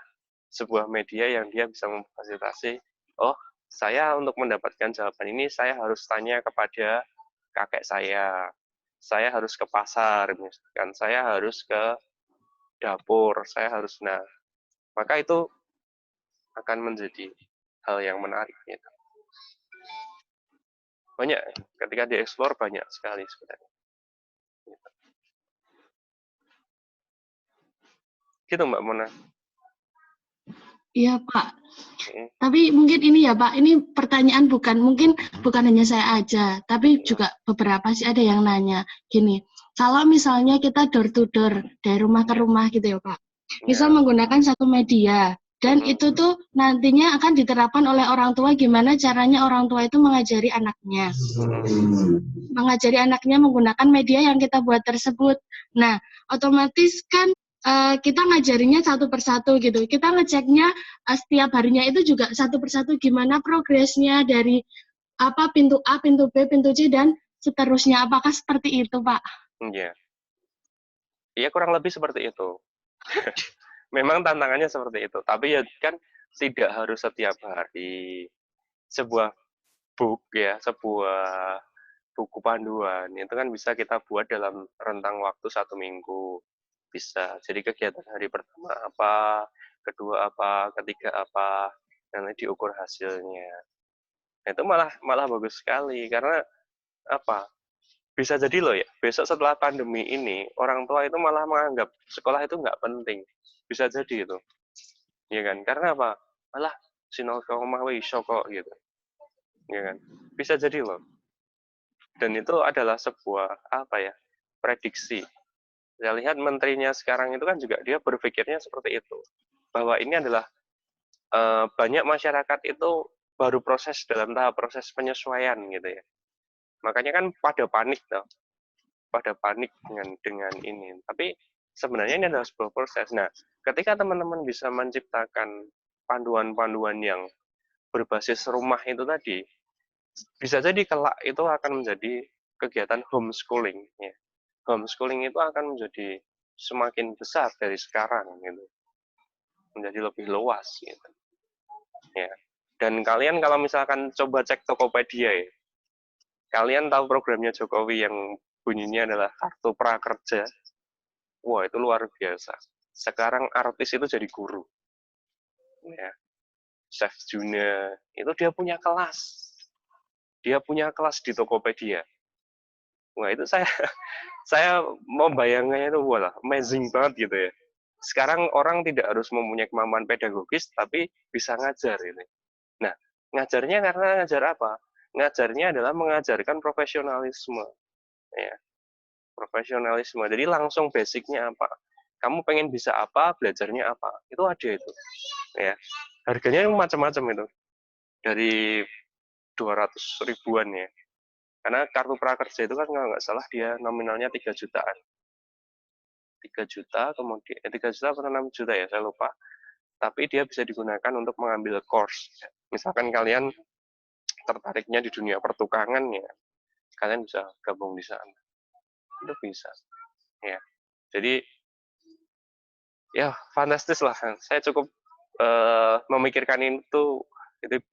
sebuah media yang dia bisa memfasilitasi, oh, saya untuk mendapatkan jawaban ini saya harus tanya kepada kakek saya harus ke pasar, misalkan, saya harus ke dapur, saya harus, maka itu akan menjadi hal yang menarik. Gitu. Banyak, ketika dieksplor banyak sekali sebenarnya. Gitu Mbak Mona. Iya Pak. Tapi mungkin ini ya Pak, ini pertanyaan mungkin bukan hanya saya aja, tapi juga beberapa sih ada yang nanya. Gini, kalau misalnya kita door to door dari rumah ke rumah gitu ya Pak, misal menggunakan satu media, dan itu tuh nantinya akan diterapkan oleh orang tua gimana caranya orang tua itu mengajari anaknya. Mengajari anaknya menggunakan media yang kita buat tersebut. Nah, otomatis kan kita ngajarinya satu persatu gitu. Kita ngeceknya setiap harinya itu juga satu persatu gimana progresnya dari pintu A, pintu B, pintu C dan seterusnya. Apakah seperti itu, Pak? Iya. Iya, kurang lebih seperti itu. Memang tantangannya seperti itu. Tapi ya kan tidak harus setiap hari. Sebuah sebuah buku panduan itu kan bisa kita buat dalam rentang waktu 1 minggu. Bisa. Jadi kegiatan hari pertama apa, kedua apa, ketiga apa, nanti diukur hasilnya. Itu malah bagus sekali karena apa? Bisa jadi loh ya, besok setelah pandemi ini orang tua itu malah menganggap sekolah itu nggak penting. Bisa jadi itu. Ya kan? Karena apa? Malah sinau mah iso kok gitu. Ya kan? Bisa jadi loh. Dan itu adalah sebuah prediksi. Saya lihat menterinya sekarang itu kan juga dia berpikirnya seperti itu, bahwa ini adalah banyak masyarakat itu baru dalam tahap proses penyesuaian gitu ya. Makanya kan pada panik dengan ini. Tapi sebenarnya ini adalah sebuah proses. Nah, ketika teman-teman bisa menciptakan panduan-panduan yang berbasis rumah itu tadi, bisa jadi kelak itu akan menjadi kegiatan homeschooling. Ya. Homeschooling itu akan menjadi semakin besar dari sekarang gitu, menjadi lebih luas gitu. Ya. Dan kalian kalau misalkan coba cek Tokopedia ya, kalian tahu programnya Jokowi yang bunyinya adalah kartu prakerja, wah itu luar biasa. Sekarang artis itu jadi guru, ya. Chef Juna itu dia punya kelas di Tokopedia. Wah itu saya membayangkannya itu wah amazing banget gitu ya. Sekarang orang tidak harus mempunyai kemampuan pedagogis tapi bisa ngajar ini. Nah, ngajarnya karena ngajar apa? Ngajarnya adalah mengajarkan profesionalisme. Ya, profesionalisme. Jadi langsung basicnya apa? Kamu pengen bisa apa, belajarnya apa? Itu ada itu. Ya. Harganya macam-macam itu. Dari 200 ribuan ya. Karena kartu prakerja itu kan kalau nggak salah dia nominalnya 3 jutaan. 3 juta, kemudian 3 juta atau 6 juta ya, saya lupa. Tapi dia bisa digunakan untuk mengambil course. Misalkan kalian tertariknya di dunia pertukangan ya, kalian bisa gabung di sana. Itu bisa. Ya. Jadi ya fantastis lah. Saya cukup memikirkan itu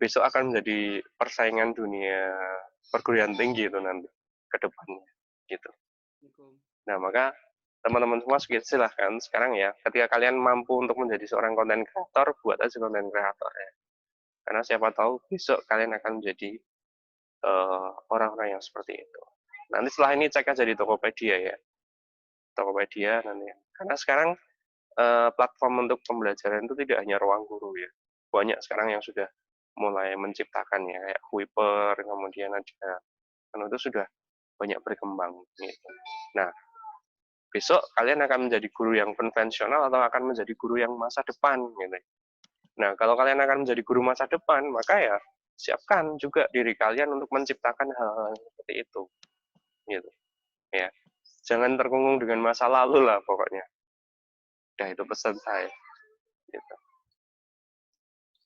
besok akan menjadi persaingan dunia perguruan tinggi itu nanti ke depannya gitu. Nah, maka teman-teman semua silahkan sekarang ya, ketika kalian mampu untuk menjadi seorang konten kreator, buat aja konten kreator ya. Karena siapa tahu besok kalian akan menjadi orang-orang yang seperti itu. Nanti setelah ini cek aja di Tokopedia ya. Tokopedia nanti. Karena sekarang platform untuk pembelajaran itu tidak hanya ruang guru ya. Banyak sekarang yang sudah mulai menciptakannya kayak Kuiper, kemudian ada itu sudah banyak berkembang gitu. Nah, besok kalian akan menjadi guru yang konvensional atau akan menjadi guru yang masa depan gitu. Nah, kalau kalian akan menjadi guru masa depan, maka ya siapkan juga diri kalian untuk menciptakan hal-hal seperti itu, gitu. Ya, jangan terkungkung dengan masa lalu lah pokoknya. Udah itu pesan saya. Gitu.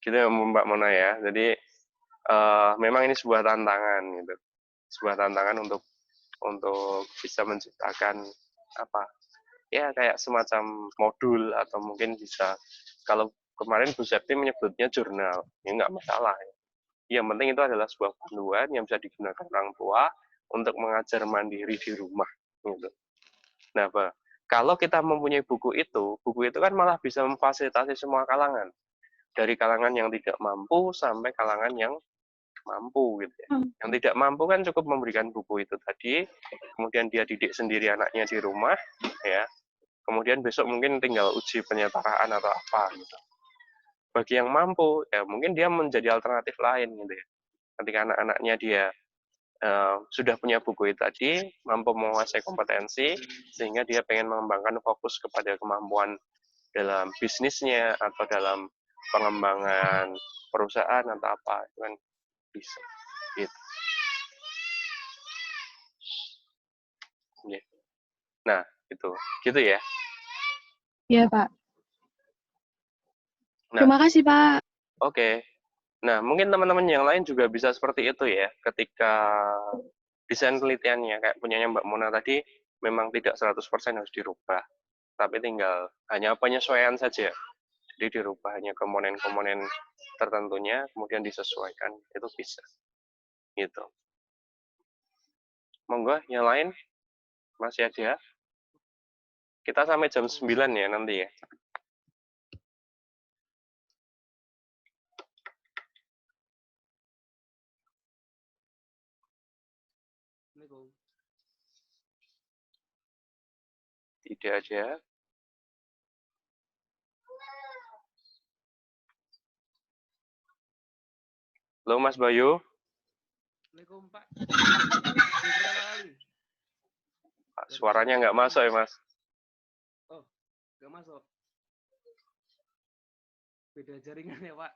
Gitu ya Mbak Mona ya. Jadi memang ini sebuah tantangan gitu. Sebuah tantangan untuk bisa menciptakan apa? Ya kayak semacam modul atau mungkin bisa kalau kemarin Bu Septi menyebutnya jurnal, ya nggak masalah. Yang penting itu adalah sebuah panduan yang bisa digunakan orang tua untuk mengajar mandiri di rumah. Gitu. Nah, kalau kita mempunyai buku itu kan malah bisa memfasilitasi semua kalangan. Dari kalangan yang tidak mampu sampai kalangan yang mampu gitu ya. Yang tidak mampu kan cukup memberikan buku itu tadi, kemudian dia didik sendiri anaknya di rumah, ya. Kemudian besok mungkin tinggal uji penyetaraan atau apa gitu. Bagi yang mampu, ya mungkin dia menjadi alternatif lain gitu ya. Ketika anak-anaknya dia sudah punya buku itu tadi, mampu menguasai kompetensi, sehingga dia pengen mengembangkan fokus kepada kemampuan dalam bisnisnya atau dalam pengembangan perusahaan atau apa, itu kan bisa. Gitu. Yeah. Nah, gitu ya. Iya, Pak. Nah, Terima kasih, Pak. Oke. Nah, mungkin teman-teman yang lain juga bisa seperti itu ya, ketika desain penelitiannya kayak punyanya Mbak Mona tadi memang tidak 100% harus dirubah, tapi tinggal hanya penyesuaian saja. Jadi dirubah hanya komponen-komponen tertentunya, kemudian disesuaikan, itu bisa. Gitu. Monggo, yang lain masih ada? Kita sampai jam 9 ya nanti ya. Tidak ada. Halo Mas Bayu. Assalamualaikum Pak. Berapa kali? Pak, suaranya nggak masuk ya Mas. Oh, nggak masuk. Beda jaringan ya Pak.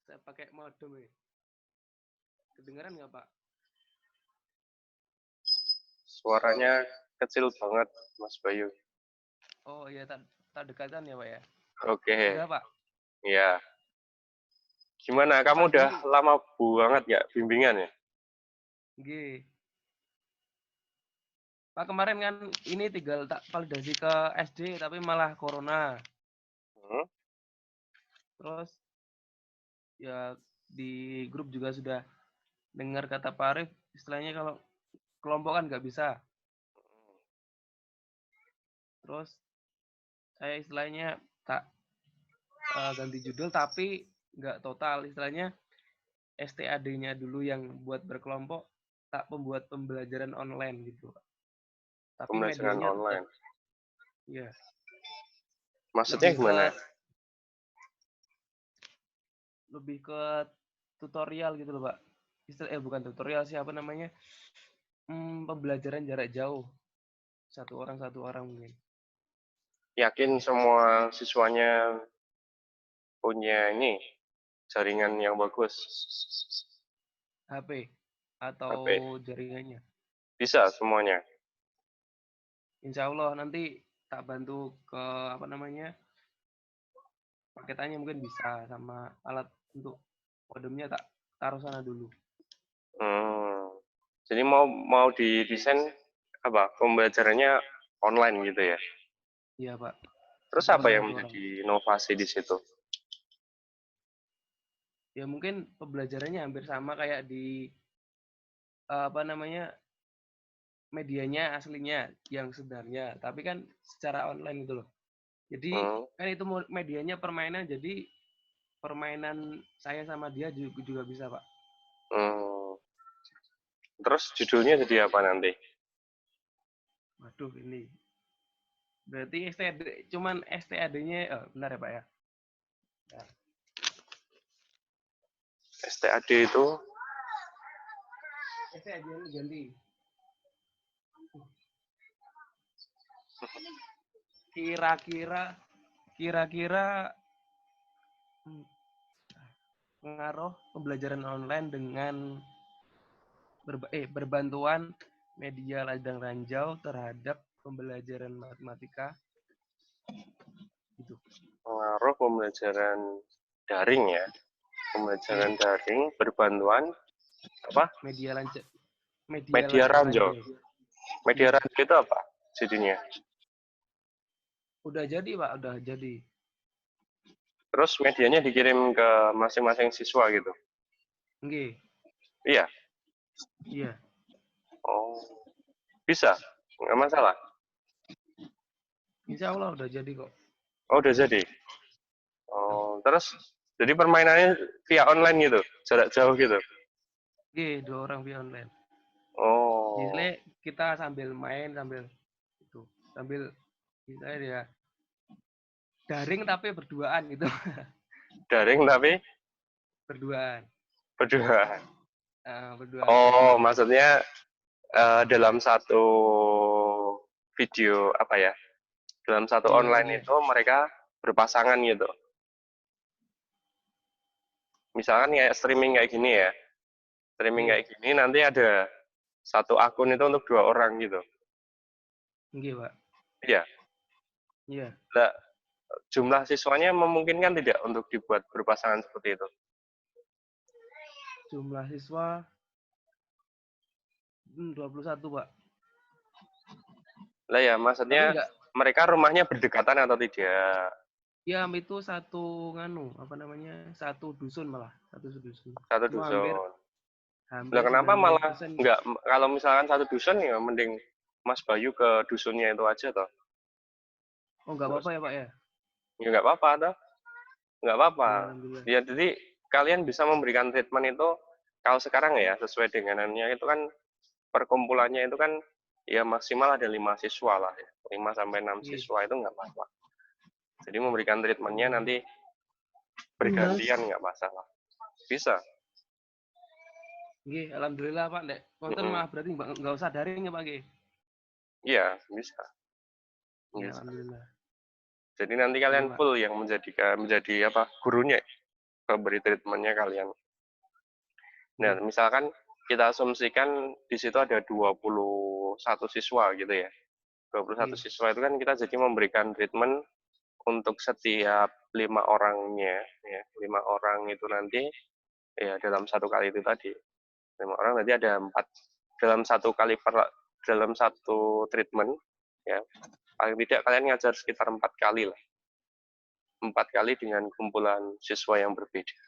Saya pakai modem ya. Kedengaran nggak Pak? Suaranya kecil banget Mas Bayu. Oh iya, tak dekatan ya Pak ya. Oke. Udah Pak. Ya. Gimana? Kamu Pak, udah ini... lama banget nggak bimbingan ya? G. Pak kemarin kan ini tinggal tak validasi ke SD tapi malah corona. Terus ya di grup juga sudah dengar kata Pak Arif, istilahnya kalau kelompok kan nggak bisa. Terus saya istilahnya tak ganti judul tapi nggak total, istilahnya STAD-nya dulu yang buat berkelompok, tak membuat pembelajaran online gitu. Tapi Pembelajaran medianya online. tetap, ya. Maksudnya gimana? Lebih ke tutorial gitu loh Pak. Bukan tutorial sih, apa namanya? Pembelajaran jarak jauh. Satu orang mungkin. Yakin semua siswanya punya ini jaringan yang bagus? HP atau HP. jaringannya. Bisa semuanya. Insya Allah nanti tak bantu ke apa namanya, paketannya mungkin bisa, sama alat untuk modemnya tak taruh sana dulu. Jadi mau didesain apa? Pembelajarannya online gitu ya? Iya Pak. Terus Satu apa orang yang satu orang. menjadi inovasi di situ? Ya mungkin pembelajarannya hampir sama kayak di apa namanya, medianya aslinya yang sebenarnya, tapi kan secara online gitu loh. Jadi kan itu medianya permainan, jadi permainan saya sama dia juga bisa Pak. Terus judulnya jadi apa nanti? Waduh, ini berarti STAD, cuman STAD-nya benar ya Pak ya? Ya. STAD itu? STAD yang ganti. Kira-kira pengaruh pembelajaran online dengan berbantuan media ladang ranjau terhadap pembelajaran matematika gitu. Pengaruh pembelajaran daring ya. Pembelajaran daring berbantuan apa? Media Media ladang ranjau. ranjau. Media ranjau itu apa jadinya? Udah jadi, Pak, udah jadi. Terus medianya dikirim ke masing-masing siswa gitu. Nggih. Iya. Iya. Oh. Bisa. Nggak masalah. Insya Allah udah jadi kok. Oh, udah jadi. Oh, terus jadi permainannya via online gitu, jarak jauh gitu. Nggih, 2 orang via online. Oh. Jadi kita sambil main sambil itu, sambil kita ya daring tapi berduaan gitu. Daring tapi Berduaan. berdua. Berduaan. Oh, maksudnya dalam satu video apa ya? Dalam satu Iya, online bener. itu mereka berpasangan gitu. Misalkan kayak streaming kayak gini ya. Streaming Nggih. kayak gini nanti ada satu akun itu untuk 2 orang gitu. Nggih, Pak. Iya. Iya. Nah, jumlah siswanya memungkinkan tidak untuk dibuat berpasangan seperti itu? Jumlah siswa 21, Pak. Lah ya, Tapi maksudnya enggak, mereka rumahnya berdekatan atau tidak? ya itu satu apa namanya? Satu dusun malah, satu dusun. Satu Cuma hampir dusun. Lah hampir kenapa malah 90%. enggak, kalau misalkan satu dusun ya mending Mas Bayu ke dusunnya itu aja toh. Oh, enggak Terus apa-apa ya, Pak ya? ya nggak apa-apa toh. Nggak apa-apa. Ya, alhamdulillah. Ya jadi kalian bisa memberikan treatment itu kalau sekarang ya sesuai denganannya itu kan perkumpulannya itu kan ya maksimal ada 5 siswa lah ya. 5 sampai 6 Nggih. siswa itu nggak apa-apa. Jadi memberikan treatmentnya nanti bergantian nggak masalah. Bisa. Nggih, alhamdulillah Pak, Nek. Konten mah berarti enggak usah daring ya, Pak nggih. Iya, bisa. Ya, Bisa. alhamdulillah. Jadi nanti Iya, kalian Pak. full yang menjadi apa gurunya, memberi treatmentnya kalian. Nah, Nggih. misalkan kita asumsikan di situ ada 21 siswa gitu ya. 21 Nggih. siswa itu kan kita jadi memberikan treatment untuk setiap 5 orangnya, ya. 5 orang itu nanti ya dalam satu kali itu tadi. 5 orang nanti ada 4 dalam dalam satu treatment ya. Paling tidak kalian ngajar sekitar 4 kali lah. 4 kali dengan kumpulan siswa yang berbeda.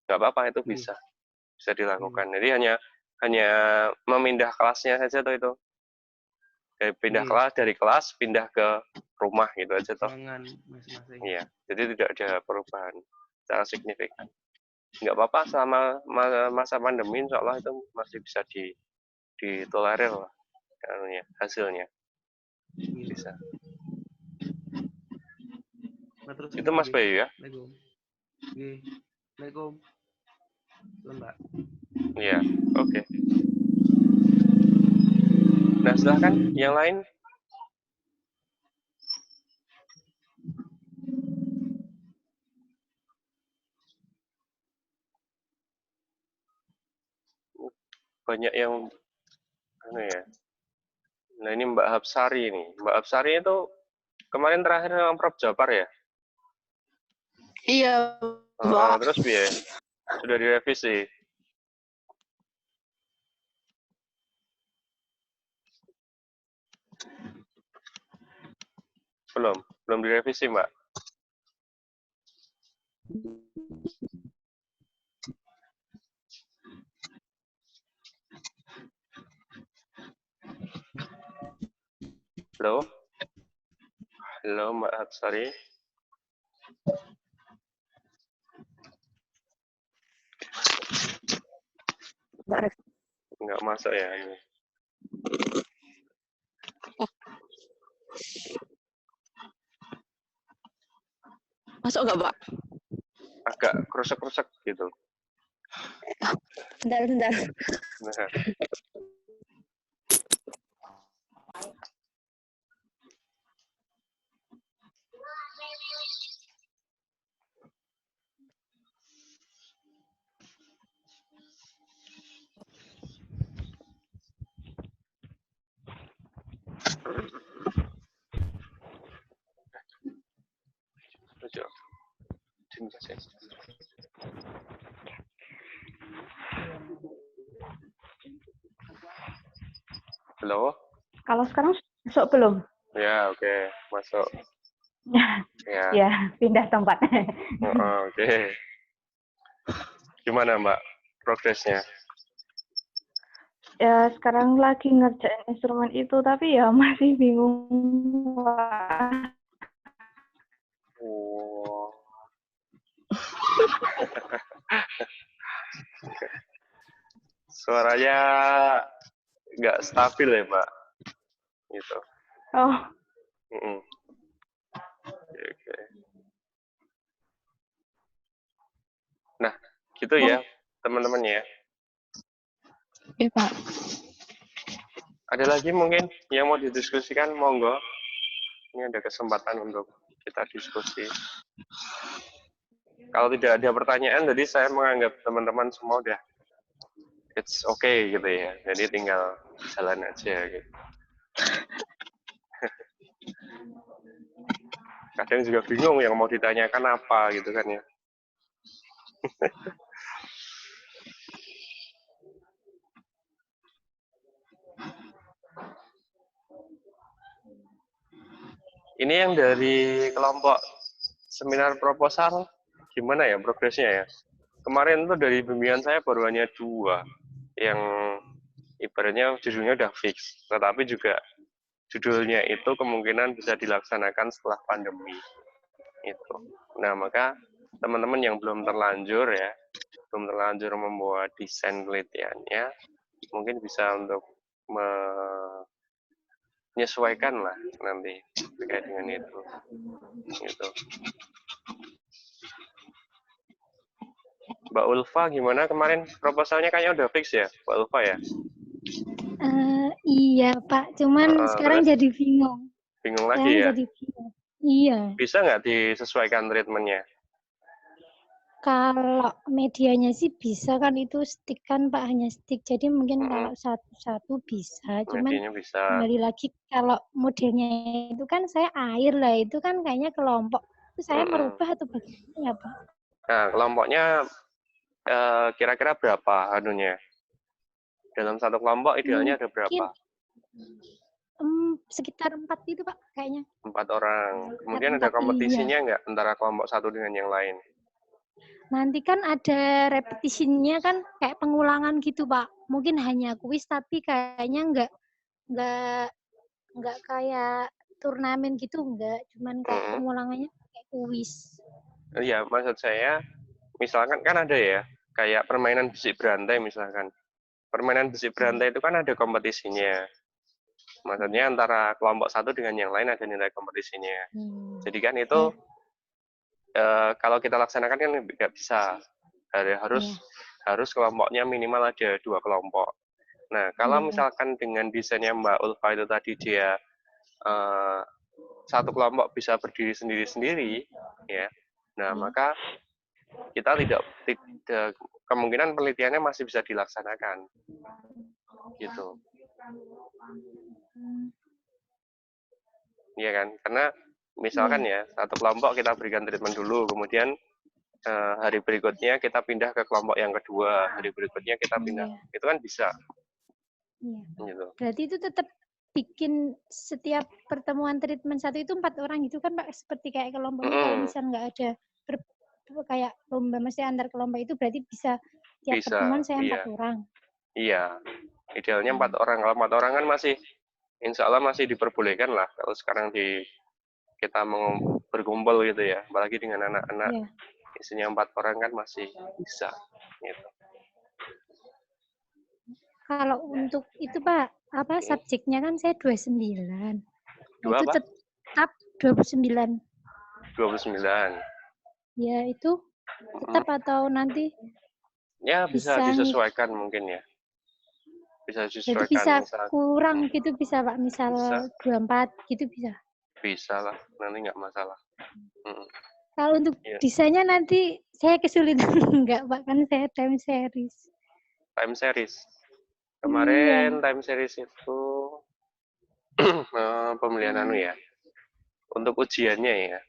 Nggak apa-apa, itu Nggih. bisa dilakukan. Jadi hanya memindah kelasnya saja tuh itu. Dari kelas pindah ke rumah gitu aja toh. Ruangan masing-masing. Iya, jadi tidak ada perubahan secara signifikan. Nggak apa-apa selama masa pandemi, insya Allah itu masih bisa ditolerir lah hasilnya. Bisa. Nah, terus Itu Mas Bayu ya? Assalamualaikum. Nggih. Assalamualaikum. Mbak. Iya, oke. Nah, silahkan yang lain. Banyak yang ya. Nah, ini Mbak Hapsari nih. Mbak Hapsari itu kemarin terakhir sama Prof Japar ya? Iya, Pak. Terus biar sudah direvisi. Belum direvisi, Mbak. Halo Mbak Hapsari. Nggak masuk ya ini. Masuk nggak, Pak? Agak krusek-krusek gitu. Bentar. Nah. Jo. Halo? Kalau sekarang masuk belum? Ya, oke. Masuk. Ya. Ya, pindah tempat. Oke. Gimana, Mbak, progresnya? Ya, sekarang lagi ngerjain instrumen itu, tapi ya masih bingung. Oh. Suaranya nggak stabil ya, Mbak? Gitu. Oh, Oke. Nah, gitu ya, teman-teman ya. Oke, Pak. Ada lagi mungkin yang mau didiskusikan, monggo. Ini ada kesempatan untuk kita diskusi. Kalau tidak ada pertanyaan, jadi saya menganggap teman-teman semua udah it's okay gitu ya. Jadi tinggal jalan aja gitu. Kadang juga bingung yang mau ditanyakan apa gitu kan ya. Ini yang dari kelompok seminar proposal, gimana ya progresnya ya? Kemarin tuh dari bimbingan saya baru hanya 2 yang ibaratnya judulnya udah fix, tetapi juga judulnya itu kemungkinan bisa dilaksanakan setelah pandemi. Itu. Nah, maka teman-teman yang belum terlanjur ya, belum terlanjur membawa desain penelitiannya, mungkin bisa untuk menyesuaikan lah nanti terkait dengan itu. Gitu. Mbak Ulfa gimana kemarin proposalnya kayaknya udah fix ya, Mbak Ulfa ya? Iya Pak, cuman sekarang Terus? jadi bingung. Bingung lagi Sekarang ya? jadi bingung. Iya. Bisa nggak disesuaikan treatmentnya? Kalau medianya sih bisa kan, itu stick kan Pak, hanya stick. Jadi mungkin kalau satu-satu bisa. Cuman Medianya bisa. kembali lagi kalau modelnya itu kan saya air lah, itu kan kayaknya kelompok. Itu saya merubah atau bagaimana ya Pak? Nah, kelompoknya kira-kira berapa anunya? Dalam satu kelompok idealnya ada berapa? Sekitar 4 itu Pak kayaknya. 4 orang. Kemudian ada kompetisinya nggak antara kelompok satu dengan yang lain? Nanti kan ada repetisinya kan, kayak pengulangan gitu Pak. Mungkin hanya kuis tapi kayaknya nggak kayak turnamen gitu, enggak. Cuman kayak pengulangannya kayak kuis. Iya, maksud saya misalkan kan ada ya kayak permainan besi berantai misalkan. Permainan besi berantai itu kan ada kompetisinya. Maksudnya antara kelompok satu dengan yang lain ada nilai kompetisinya. Jadi kan itu kalau kita laksanakan kan nggak bisa. Harus kelompoknya minimal ada 2 kelompok. Nah, kalau misalkan dengan desainnya Mbak Ulfa itu tadi dia satu kelompok bisa berdiri sendiri-sendiri, ya. Nah, maka kita tidak kemungkinan penelitiannya masih bisa dilaksanakan, gitu. Iya kan? Karena misalkan ya satu kelompok kita berikan treatment dulu, kemudian hari berikutnya kita pindah ke kelompok yang kedua, hari berikutnya kita pindah, itu kan bisa. Gitu. Berarti itu tetap bikin setiap pertemuan treatment satu itu 4 orang gitu kan Pak, seperti kayak kelompoknya. Kalau misal nggak ada kayak lomba mesti antar kelompok itu, berarti bisa tiap pertemuan saya 4 orang. Iya, idealnya 4 orang. Kalau 4 orang kan masih, insya Allah masih diperbolehkan lah. Kalau sekarang kita mau berkumpul gitu ya, apalagi dengan anak-anak, isinya 4 orang kan masih bisa. Gitu. Kalau untuk itu Pak, subjeknya kan saya 29. Itu tetap 29. 29. Ya, itu tetap atau nanti? Ya, bisa disesuaikan mungkin ya. Bisa disesuaikan. Jadi bisa kurang gitu bisa Pak, misal 24 gitu bisa? Bisa lah, nanti nggak masalah. Kalau untuk desainnya nanti saya kesulitan enggak Pak, kan saya time series. Time series? Kemarin time series itu pemilihan ya. Untuk ujiannya ya.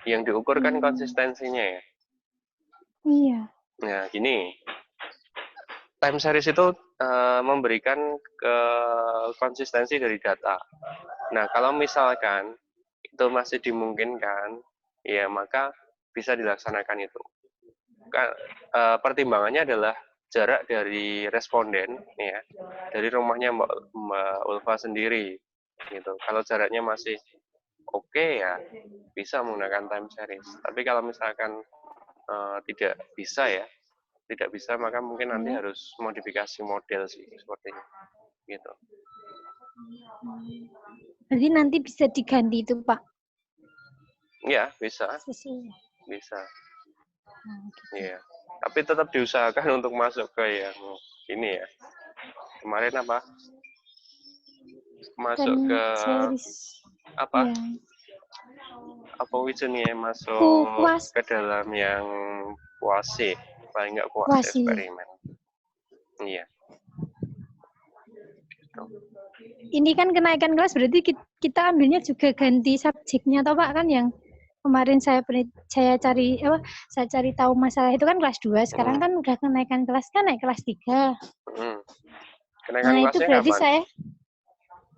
Yang diukur kan konsistensinya ya. Iya. Nah, gini. Time series itu memberikan konsistensi dari data. Nah, kalau misalkan itu masih dimungkinkan, ya maka bisa dilaksanakan itu. Pertimbangannya adalah jarak dari responden, ya, dari rumahnya Mbak Ulfa sendiri, gitu. Kalau jaraknya masih oke, ya bisa menggunakan time series. Tapi kalau misalkan tidak bisa, maka mungkin nanti harus modifikasi model sih, sepertinya, gitu. Jadi nanti bisa diganti itu, Pak? Ya, bisa. Sesuai. Bisa. Gitu. Iya. Tapi tetap diusahakan untuk masuk ke yang ini ya. Kemarin apa? Masuk Time ke series. apa? Ya. Apa wijenya masuk Kuas. ke dalam yang kuasi, paling nggak kuas Kuasi. eksperimen. Iya. Gitu. Ini kan kenaikan kelas berarti kita ambilnya juga ganti subjeknya toh Pak, kan yang kemarin saya cari tahu masalah itu kan kelas 2, sekarang kan udah kenaikan kelas kan naik kelas 3. Kenaikan Nah, itu kelasnya berarti kapan? saya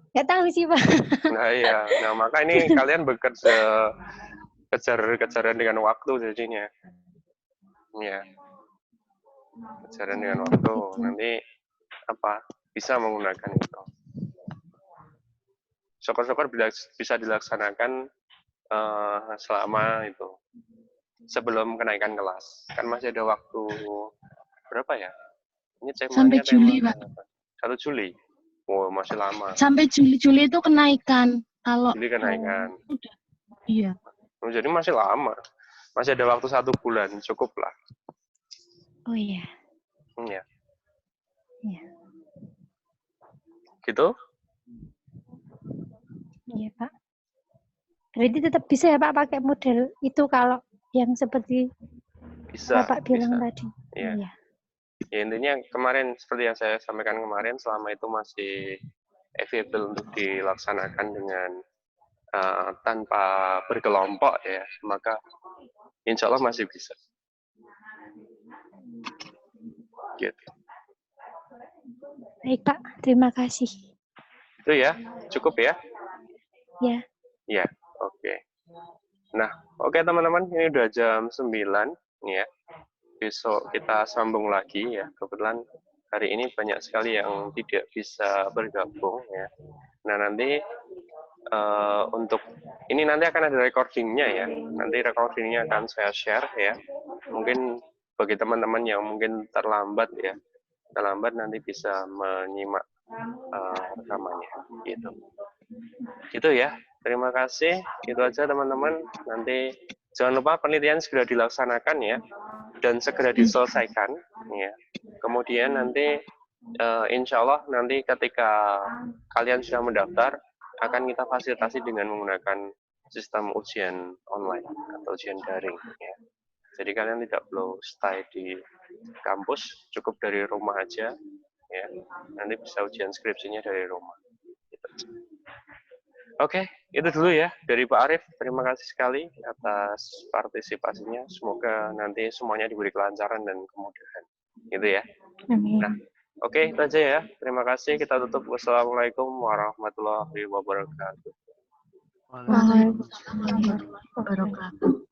nggak tahu sih Pak. Nah iya, nah maka ini kalian bekerja kejar-kejaran dengan waktu jadinya. Iya. Kejaran dengan waktu. Nanti apa? Bisa menggunakan itu. Syukur-syukur bisa dilaksanakan selama itu. Sebelum kenaikan kelas. Kan masih ada waktu berapa ya? Ini Sampai Juli, Pak. 1 Juli. Oh, masih lama. Sampai Juli itu kenaikan. Kalau Juli kenaikan. Iya. Oh, jadi masih lama. Masih ada waktu 1 bulan, cukup lah. Oh iya. Iya. Iya. Gitu? Iya, Pak. Berarti tetap bisa ya Pak pakai model itu kalau yang seperti bisa, Bapak bilang bisa. tadi. Iya. Iya. Ya, intinya kemarin seperti yang saya sampaikan kemarin, selama itu masih available untuk dilaksanakan dengan tanpa berkelompok ya, maka insya Allah masih bisa. Gitu. Baik Pak, terima kasih. Itu ya, cukup ya? Ya. Ya, oke. Nah, oke teman-teman, ini udah jam 9 ya. Besok kita sambung lagi ya. Kebetulan hari ini banyak sekali yang tidak bisa bergabung ya. Nah, nanti untuk ini nanti akan ada recordingnya ya. Nanti recordingnya akan saya share ya. Mungkin bagi teman-teman yang mungkin terlambat nanti bisa menyimak rekamannya gitu. Gitu ya. Terima kasih. Itu aja teman-teman. Nanti jangan lupa penelitian segera dilaksanakan ya dan segera diselesaikan ya. Kemudian nanti insya Allah nanti ketika kalian sudah mendaftar akan kita fasilitasi dengan menggunakan sistem ujian online atau ujian daring ya. Jadi kalian tidak perlu stay di kampus, cukup dari rumah aja ya. Nanti bisa ujian skripsinya dari rumah. Gitu. Oke, itu dulu ya dari Pak Arief. Terima kasih sekali atas partisipasinya. Semoga nanti semuanya diberi kelancaran dan kemudahan. Gitu ya. Nah, oke, itu aja ya. Terima kasih. Kita tutup. Wassalamualaikum warahmatullahi wabarakatuh. Waalaikumsalam warahmatullahi wabarakatuh.